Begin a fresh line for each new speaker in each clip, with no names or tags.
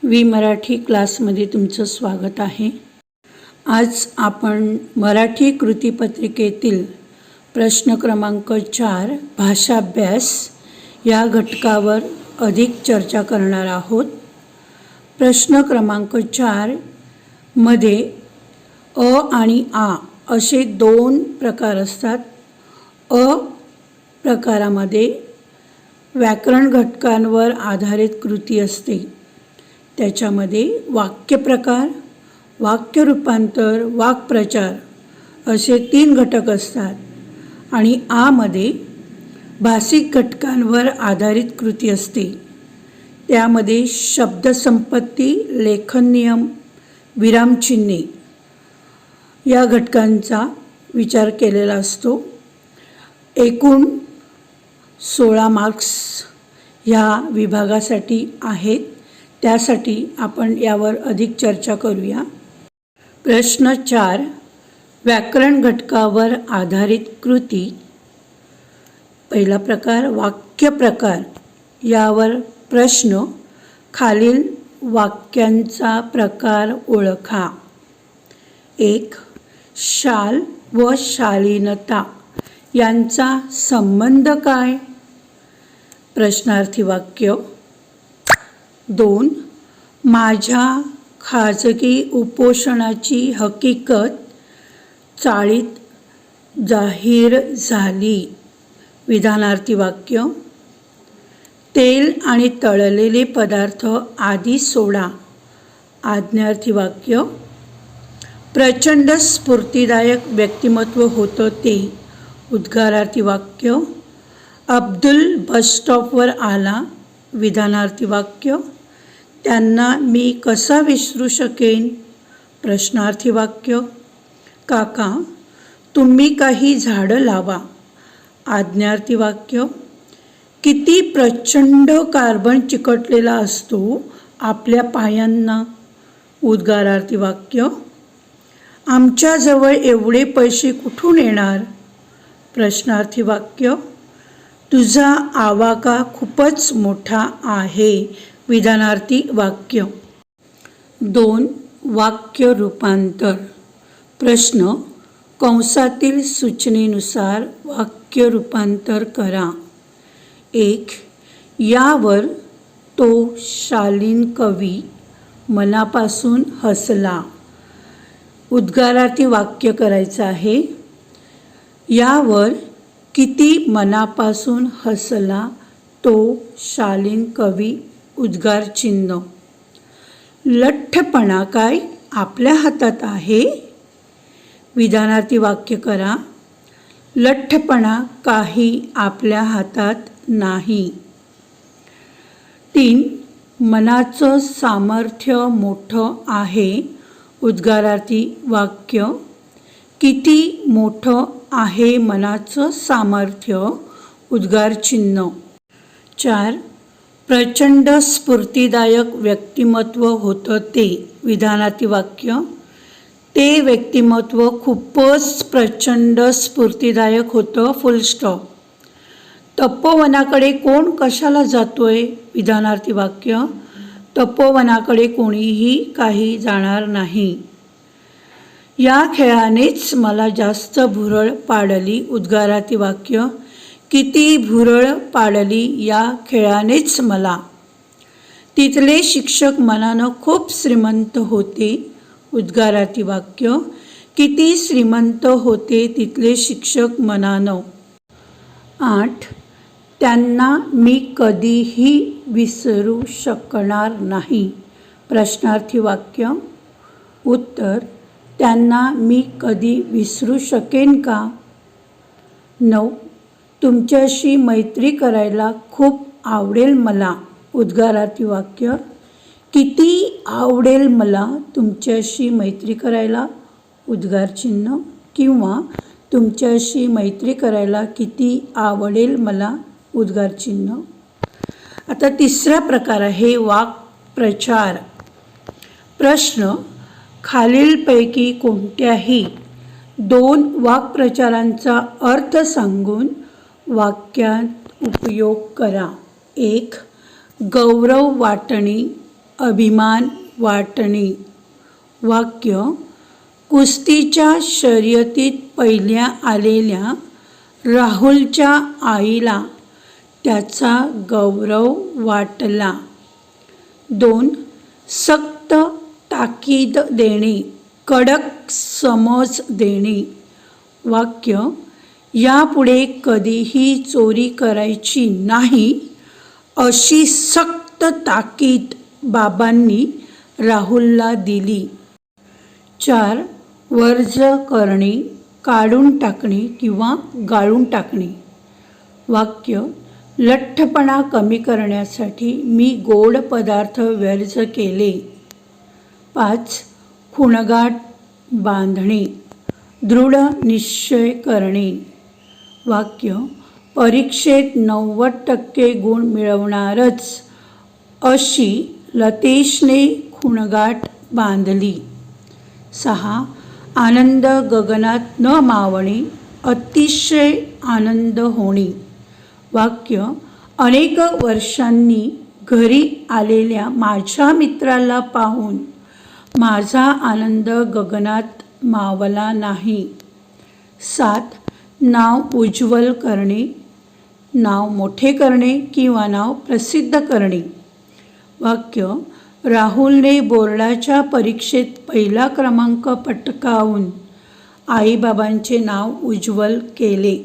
We Marathi क्लासमध्ये तुमचं स्वागत आहे। आज आपण मराठी कृतीपत्रिकेतील प्रश्न क्रमांक 4 भाषाभ्यास या घटकावर अधिक चर्चा करणार आहोत। प्रश्न क्रमांक 4 मध्ये अ आणि आ असे दोन प्रकार असतात। अ प्रकारामध्ये व्याकरण घटकांवर आधारित कृती असते। त्याच्यामध्ये वाक्यप्रकार, वाक्य रूपांतर, वाक्प्रचार असे 3 घटक असतात आणि आ मध्ये भाषिक घटकांवर आधारित कृती असते। त्यामध्ये शब्दसंपत्ती, लेखन नियम, विरामचिन्हे या घटकांचा विचार केलेला असतो। एकूण 16 मार्क्स ह्या विभागासाठी आहेत। त्यासाठी आपण यावर अधिक चर्चा करूया। प्रश्न 4 व्याकरण घटकावर आधारित कृती। पहिला प्रकार वाक्य प्रकार। यावर प्रश्न खालील वाक्यांचा प्रकार ओळखा। 1 शाल व शालीनता यांचा संबंध काय? प्रश्नार्थी वाक्य। 2 माझ्या खाजगी उपोषणाची हकीकत चाळीत जाहीर झाली। विधानार्थी वाक्य। तेल आणि तळलेले पदार्थ आधी सोडा। आज्ञार्थी वाक्य। प्रचंड स्फूर्तिदायक व्यक्तिमत्व होतं ते। उद्गारार्थी वाक्य। अब्दुल बस स्टॉपवर आला। विधानार्थी वाक्य। त्यांना मी कसा विसरू शकेन? प्रश्नार्थी वाक्य। काका तुम्ही काही झाडं लावा। आज्ञार्थी वाक्य। किती प्रचंड कार्बन चिकटलेला असतो आपल्या पायांना। उद्गारार्थी वाक्य। आमच्याजवळ एवढे पैसे कुठून येणार? प्रश्नार्थी वाक्य। तुझा आवाका खूपच मोठा आहे। विधानार्थी वाक्य। 2 वाक्य रूपांतर। प्रश्न कंसातील सूचनेनुसार वाक्य रूपांतर करा। 1 यावर तो शालीन कवी मनापासून हसला। उद्गारार्थी वाक्य करायचं आहे। यावर किती मनापासून हसला तो शालीन कवी। उद्गार चिन्ह। लठ्ठपणा काय आपल्या हातात आहे? विधानार्थी वाक्य करा। लठ्ठपणा काही आपल्या हातात नाही। 3 मनाचं सामर्थ्य मोठं आहे। उद्गारार्थी वाक्य। किती मोठं आहे मनाचं सामर्थ्य? उद्गार चिन्ह। 4 प्रचंड स्फूर्तिदायक व्यक्तिमत्व होतं ते। विधानार्थी वाक्य। ते व्यक्तिमत्व खूपच प्रचंड स्फूर्तिदायक होतं। फुल स्टॉप। तपोवनाकडे कोण कशाला जातोय? विधानार्थी वाक्य। तपोवनाकडे कोणीही काही जाणार नाही। या खेळानेच मला जास्त भुरळ पाडली। उद्गारार्थी वाक्य। किती भुरळ पाडली या खेळानेच मला। तिथले शिक्षक मनानं खूप श्रीमंत होते। उद्गारार्थी वाक्य। किती श्रीमंत होते तिथले शिक्षक मनानं। 8 त्यांना मी कधीही विसरू शकणार नाही। प्रश्नार्थी वाक्य। उत्तर त्यांना मी कधी विसरू शकेन का? 9 तुमच्याशी मैत्री करायला खूप आवडेल मला। उद्गारार्थी वाक्य। किती आवडेल मला तुमच्याशी मैत्री करायला? उद्गार चिन्ह किंवा तुमच्याशी मैत्री करायला किती आवडेल मला? उद्गार चिन्ह। आता तिसरा प्रकार आहे वाक्प्रचार। प्रश्न खालीलपैकी कोणत्याही 2 वाक्प्रचारांचा अर्थ सांगून वाक्यात उपयोग करा। 1 गौरव वाटणी अभिमान वाटणे. वाक्य: कुस्तीच्या शर्यतीत पहिल्या आलेल्या राहुलच्या आईला त्याचा गौरव वाटला. 2. सक्त ताकीद देणे, कडक समज देणे. वाक्य: यापुढे कधीही चोरी करायची नाही अशी सक्त ताकीद बाबांनी राहुलला दिली. 4. वर्ज करणे, काढून टाकणे किंवा गाळून टाकणे. वाक्य: लठ्ठपणा कमी करण्यासाठी मी गोड पदार्थ वर्ज केले. 5. खुणगाठ बांधणे, दृढ निश्चय करणे. वाक्य: परीक्षेत 90% गुण मिळवणारच अशी लतेशने खुणगाठ बांधली. 6. आनंद गगनात न मावणे, अतिशय आनंद होणे. वाक्य: अनेक वर्षांनी घरी आलेल्या माझ्या मित्राला पाहून माझा आनंद गगनात मावला नाही. 7. नाव उज्ज्वल करणे, नाव मोठे करणे किंवा नाव प्रसिद्ध करणे. वाक्य: राहुलने बोर्डाच्या परीक्षेत पहिला क्रमांक पटकावून आईबाबांचे नाव उज्ज्वल केले.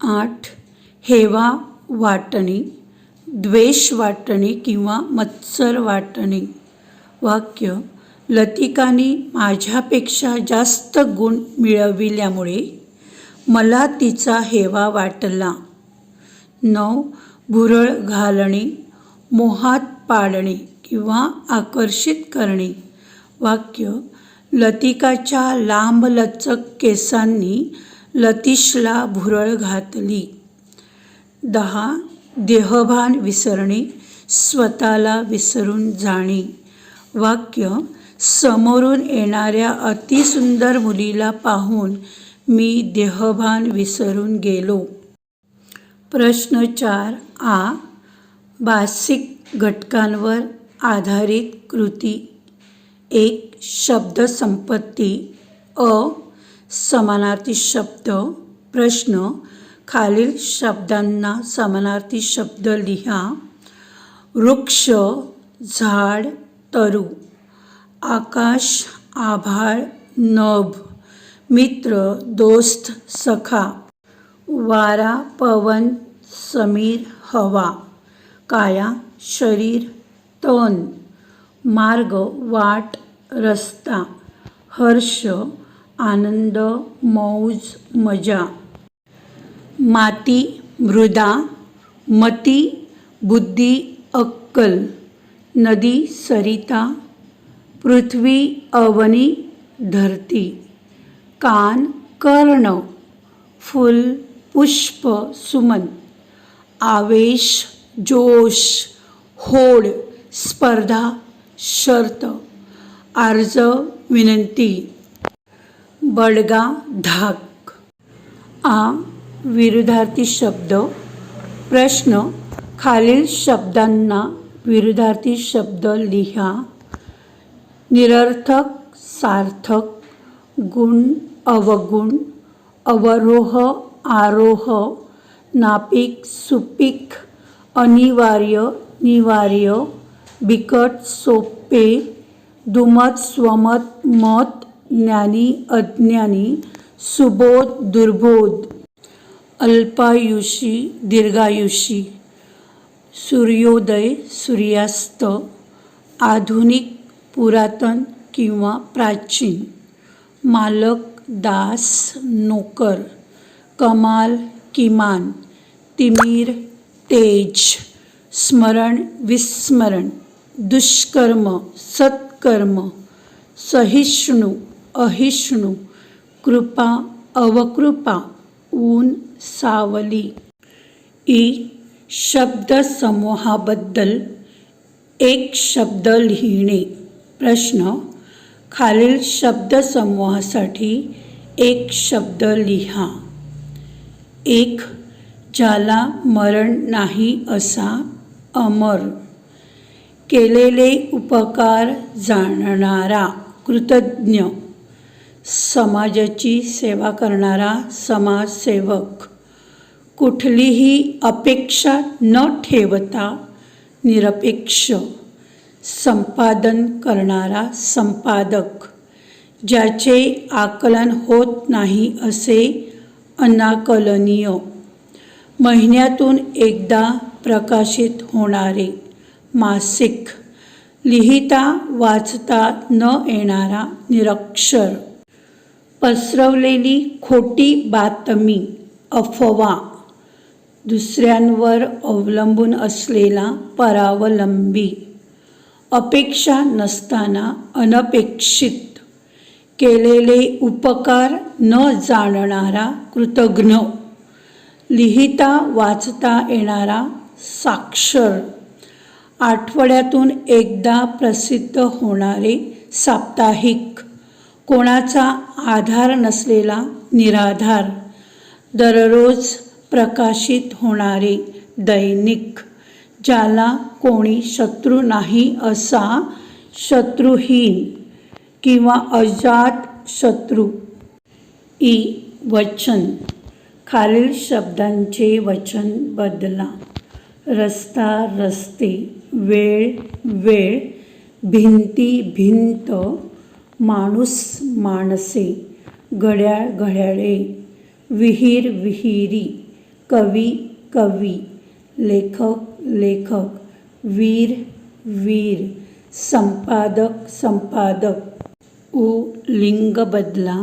8. हेवा वाटणे, द्वेष वाटणे किंवा मत्सर वाटणे. वाक्य: लतिकाने माझ्यापेक्षा जास्त गुण मिळविल्यामुळे मला तिचा हेवा वाटला. 9. भुरळ घालणे, मोहात पाडणे किंवा आकर्षित करणे. वाक्य: लतिकाच्या लांबलचक केसांनी लतीशला भुरळ घातली. 10. देहभान विसरणे, स्वतःला विसरून जाणे. वाक्य: समोरून येणाऱ्या अतिसुंदर मुलीला पाहून मी देहभान विसरून गेलो. प्रश्न 4 आ. भाषिक घटकांवर आधारित कृती. 1. शब्दसंपत्ती. अ. समानार्थी शब्द. प्रश्न: खालील शब्दांना समानार्थी शब्द लिहा. वृक्ष, झाड, तरु. आकाश, आभाळ, नभ. मित्र, दोस्त, सखा. वारा, पवन, समीर, हवा. काया, शरीर, तन. मार्ग, वाट, रस्ता. हर्ष, आनंद, मौज, मजा. माती, मृदा. मती, बुद्धी, अक्कल. नदी, सरिता. पृथ्वी, अवनी, धरती. कान, कर्ण. फूल, पुष्प, सुमन. आवेश, जोश, होड, स्पर्धा, शर्त. अर्ज, विनंती. बडगा, धाक. आ. विरुद्धार्थी शब्द. प्रश्न: खालील शब्दांना विरुद्धार्थी शब्द लिहा. निरर्थक, सार्थक. गुण, अवगुण. अवरोह, आरोह. नापीक, सुपीक. अनिवार्य, निवार्य. बिकट, सोपे. दुमत, स्वमत, मत. ज्ञानी, अज्ञानी. सुबोध, दुर्बोध. अल्पायुषी, दीर्घायुषी. सूर्योदय, सूर्यास्त. आधुनिक, पुरातन किंवा प्राचीन. मालक, दास, नोकर. कमाल, किमान. तिमीर, तेज. स्मरण, विस्मरण. दुष्कर्म, सत्कर्म. सहिष्णू, अहिष्णू. कृपा, अवकृपा. ऊन, सावली. ई. शब्दसमूहाबद्दल एक शब्द लिहिणे. प्रश्न: खालील शब्दसमूहासाठी एक शब्द लिहा. 1. ज्याला मरण नाही असा, अमर. केलेले उपकार जाणणारा कृतज्ञ, समाजाची सेवा करणारा समाजसेवक, कुठलीही अपेक्षा न ठेवता निरपेक्ष, संपादन करणारा संपादक, ज्याचे आकलन होत नाही असे अनाकलनीय, महिन्यातून एकदा प्रकाशित होणारे मासिक, लिहिता वाचता न येणारा निरक्षर, पसरवलेली खोटी बातमी, अफवा, दुसऱ्यांवर अवलंबून असलेला परावलंबी, अपेक्षा नसताना अनपेक्षित, केलेले उपकार न जाणणारा कृतघ्न, लिहिता वाचता येणारा साक्षर, आठवड्यातून एकदा प्रसिद्ध होणारे साप्ताहिक, कोणाचा आधार नसलेला निराधार, दररोज प्रकाशित होणारे दैनिक, ज्याला कोणी शत्रू नाही असा शत्रुहीन किंवा अजात शत्रू. वचन. खालील शब्दांचे वचन बदला. रस्ता रस्ते, वेळ वेळ, भिंती भिंत, माणूस माणसे, घड्याळ घड्याळे, विहीर विहिरी, कवी कवी, लेखक लेखक, वीर वीर, संपादक संपादक. लिंग बदला.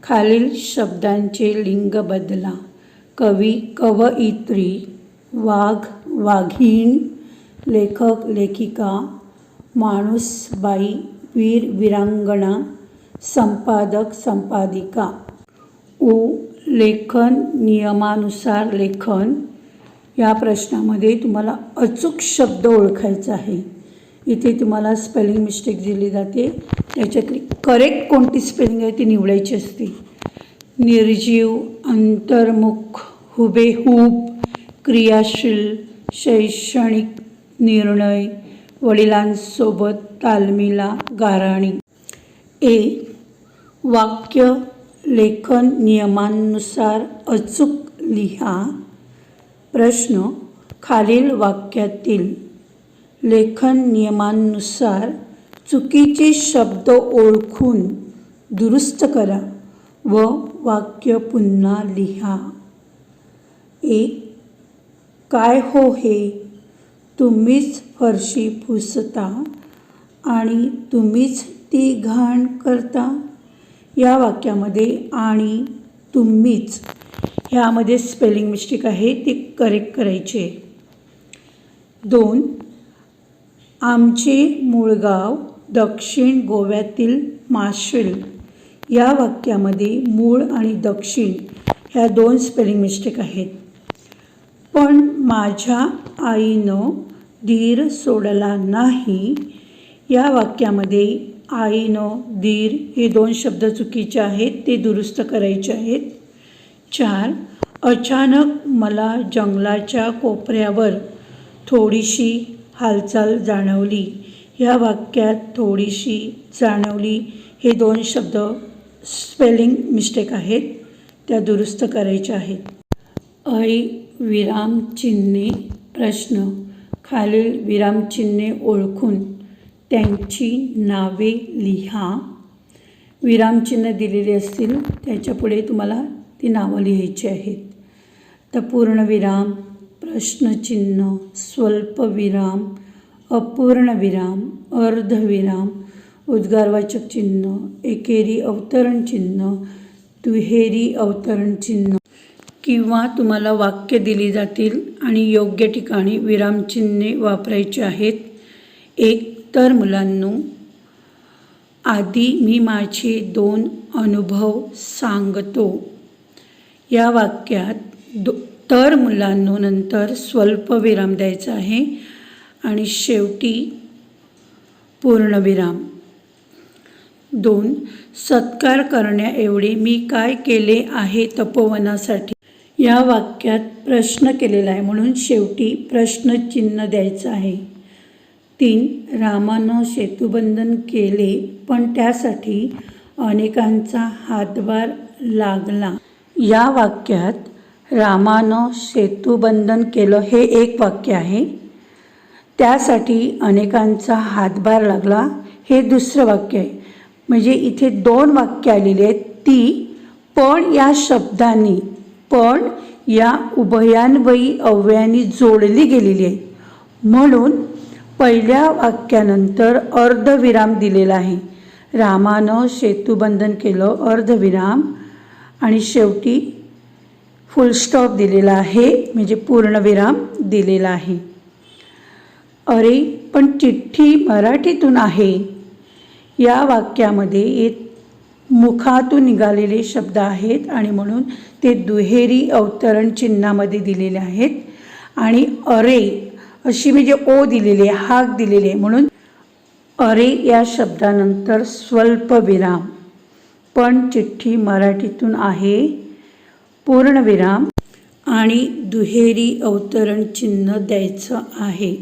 खालील शब्दांचे लिंग बदला. कवी कवयित्री, वाघ वाघीण, लेखक लेखिका, माणूस बाई, वीर वीरांगना, संपादक संपादिका. लेखन नियमानुसार लेखन. या प्रश्नामध्ये तुम्हाला अचूक शब्द ओळखायचा आहे. इथे तुम्हाला स्पेलिंग मिस्टेक दिली जाते, त्याच्यातली करेक्ट कोणती स्पेलिंग आहे ती निवडायची असते. निर्जीव, अंतर्मुख, हुबेहूब, क्रियाशील, शैक्षणिक, निर्णय, वडिलांसोबत तालमीला, गाराणी. वाक्य लेखन नियमांनुसार अचूक लिहा. प्रश्न. खालील वाक्यातील लेखन नियमांनुसार चुकीचे शब्द ओळखून दुरुस्त करा व वाक्य पुन्हा लिहा. काय हो हे? तुम्हीच फरशी पुसता आणि तुम्हीच ती घाण करता. या वाक्यामध्ये आणि तुम्हीच ह्यामध्ये स्पेलिंग मिस्टेक आहे, ती करेक्ट करायची आहे. 2. आमचे मूळ गाव दक्षिण गोव्यातील माशेल. या वाक्यामध्ये मूळ आणि दक्षिण ह्या 2 स्पेलिंग मिस्टेक आहेत. पण माझ्या आईनं धीर सोडला नाही. या वाक्यामध्ये आईनं धीर हे 2 शब्द चुकीचे आहेत, ते दुरुस्त करायचे आहेत. 4. अचानक मला जंगलाच्या कोपऱ्यावर थोडीशी हालचाल जाणवली. या वाक्यात थोडीशी, जाणवली हे 2 शब्द स्पेलिंग मिस्टेक आहेत, त्या दुरुस्त करायच्या आहेत. विरामचिन्हे. प्रश्न. खालील विरामचिन्हे ओळखून त्यांची नावे लिहा. विरामचिन्ह दिलेली असतील त्याच्यापुढे तुम्हाला ती नावं लिहायची आहेत. तर पूर्णविराम, प्रश्नचिन्ह, स्वल्पविराम, अपूर्णविराम, अर्धविराम, उद्गारवाचक चिन्ह, एकेरी अवतरण चिन्ह, दुहेरी अवतरण चिन्ह. किंवा तुम्हाला वाक्य दिली जातील आणि योग्य ठिकाणी विरामचिन्हे वापरायची आहेत. 1. तर मुलांनो, आधी मी माझे 2 अनुभव सांगतो. या वाक्यात तर मुलांनो नंतर स्वल्पविराम द्यायचा आहे आणि शेवटी पूर्णविराम. 2. सत्कार करण्याएवढे मी काय केले आहे तपोवनासाठी. या वाक्यात प्रश्न केलेला आहे म्हणून शेवटी प्रश्नचिन्ह द्यायचं आहे. 3. रामानं सेतुबंधन केले पण त्यासाठी अनेकांचा हातभार लागला. या वाक्यात रामानं सेतुबंधन केलं हे एक वाक्य आहे. त्यासाठी अनेकांचा हातभार लागला हे दुसरं वाक्य आहे. म्हणजे इथे 2 वाक्य आलेली आहेत. ती पण या शब्दांनी, पण या उभयान्वयी अव्ययाने जोडली गेलेली आहे. म्हणून पहिल्या वाक्यानंतर अर्धविराम दिलेला आहे. रामानं सेतुबंधन केलं अर्धविराम आणि शेवटी फुलस्टॉप दिलेला आहे, म्हणजे पूर्णविराम दिलेला आहे. अरे पण चिठ्ठी मराठीतून आहे. या वाक्यामध्ये मुखातून निघालेले शब्द आहेत आणि म्हणून ते दुहेरी अवतरण चिन्हामध्ये दिलेले आहेत. आणि अरे अशी म्हणजे ओ दिलेली आहे, हाक दिलेली आहे. म्हणून अरे या शब्दानंतर स्वल्पविराम, पण चिठ्ठी मराठीतून आहे, पूर्णविराम आणि दुहेरी अवतरण चिन्ह द्यायचं आहे.